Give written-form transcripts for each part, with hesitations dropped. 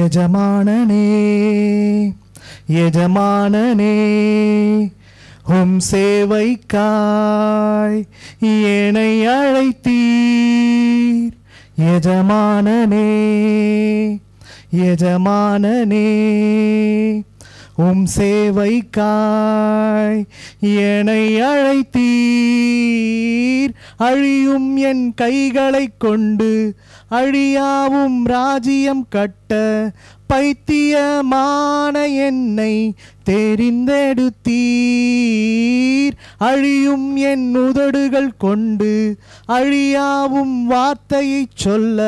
எஜமானனே எஜமானனே உம் சேவைக்காய் என்னை அழைத்தீர். எஜமானனே எஜமானனே உம் சேவைக்காய் என்னை அழைத்தீர். அழியும் என் கைகளை கொண்டு அழியாவும் ராஜ்யம் கட்ட பைத்தியமான என்னை தெரிந்தெடுத்தீர். அழியும் என் உதடுகள் கொண்டு அழியாவும் வார்த்தையை சொல்ல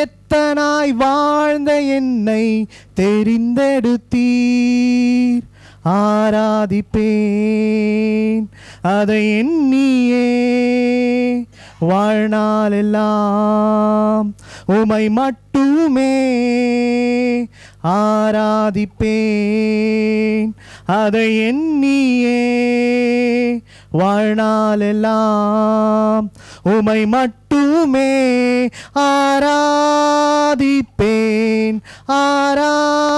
எத்தனாய் வாழ்ந்த என்னை தெரிந்தெடுத்தீர். ஆராதிப்பேன் அதை எண்ணியே வாழ்நாளெல்லாம் உமை மட்டுமே. ஆராதிப்பேன் அதை எண்ணியே வாழ்நாளெல்லாம் உமை மட்டுமே. ஆராதிப்பேன் ஆராதிப்பேன்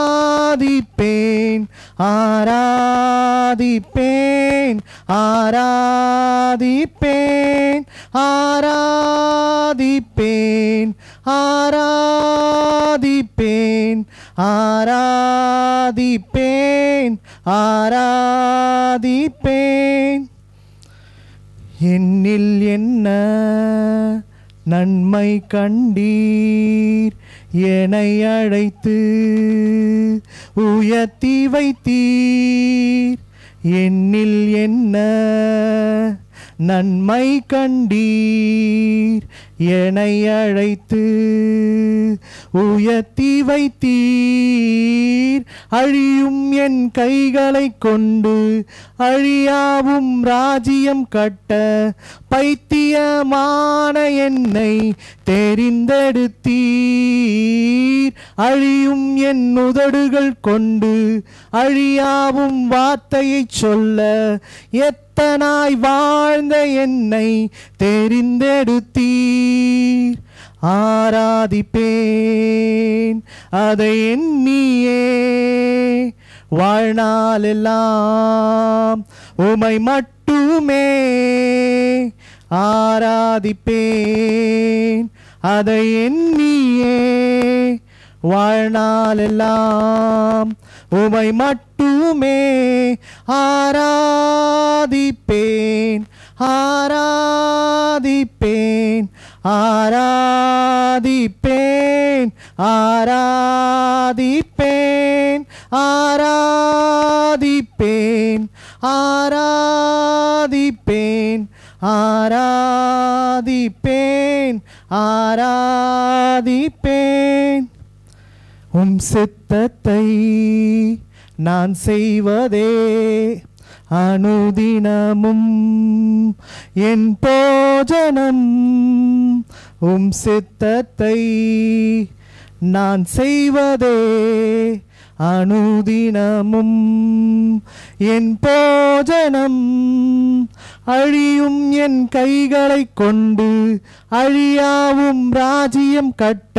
ஆராதிப்பேன் ஆராதிப்பேன் ஆராதிப்பேன் ஆராதிப்பேன் ஆராதிப்பேன் ஆராதிப்பேன். என்னில் என்ன நன்மை கண்டீர் என்னை அழைத்து உயர்த்தி வைத்தீர். என்னில் என்ன நன்மை கண்டீர் என்னை அழைத்து உயர்த்தி வைத்தீர். அழியும் என் கைகளை கொண்டு அழியாவும் ராஜ்யம் கட்ட பைத்தியமான என்னை தெரிந்தெடுத்தீர். அழியும் என் உதடுகள் கொண்டு அழியாவும் வார்த்தையை சொல்ல எத்தனாய் வாழ்ந்த என்னை தெரிந்தெடுத்தீர். ஆராதிப்பேன் அதை எண்ணியே வாழ்நாளெல்லாம் உமை மட்டுமே. ஆராதிப்பேன் அதை எண்ணியே வாழ்நாளெல்லாம் உமை மட்டுமே. ஆராதிப்பேன் ஆராதிப்பேன் ஆராதிப்பேன் ஆராதிப்பேன் ஆராதிப்பேன் ஆராதிப்பேன் ஆராதிப்பேன் ஆராதிப்பேன். உம் சித்தத்தை நான் செய்வதே அனுதினமும் என் போஜனம். உம் சித்தத்தை நான் செய்வதே அனுதினமும் என் போஜனம். அழியும் என் கைகளை கொண்டு அழியாவும் ராஜ்யம் கட்ட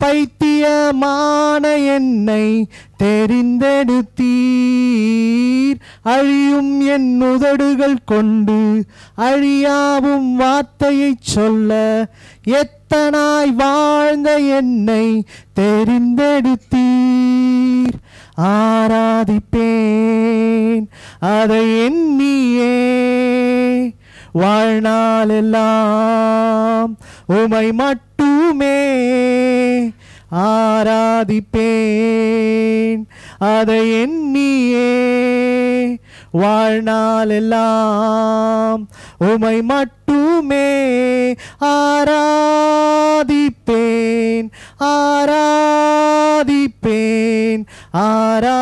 பைத்தியமான என்னை தெரிந்தெடுத்தீர். அழியும் என் உதடுகள் கொண்டு அழியாவும் வார்த்தையை சொல்ல எத்தனாய் வாழ்ந்த என்னை தெரிந்தெடுத்தீர். ஆராதிப்பேன் அதை எண்ணியே வாழ்நாளெல்லாம் உமை மட்டுமே. ஆராதிப்பேன் அதை எண்ணியே வாழ்நாளெல்லாம் உமை மட்டுமே. ஆராதிப்பேன் ஆராதிப்பேன் ஆராதிப்பேன்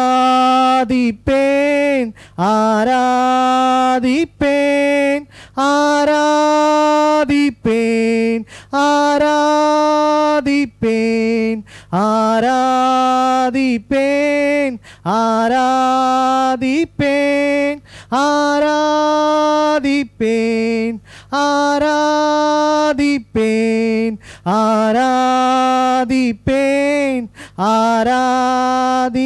ஆராதிப்பேன் ஆராதிப்பேன் ஆராதிப்பேன் ஆராதிப்பேன் ஆராதிப்பேன் ஆராதிப்பேன் ஆராதிப்பேன் ஆராதிப்பேன் ஆராதிப்பேன்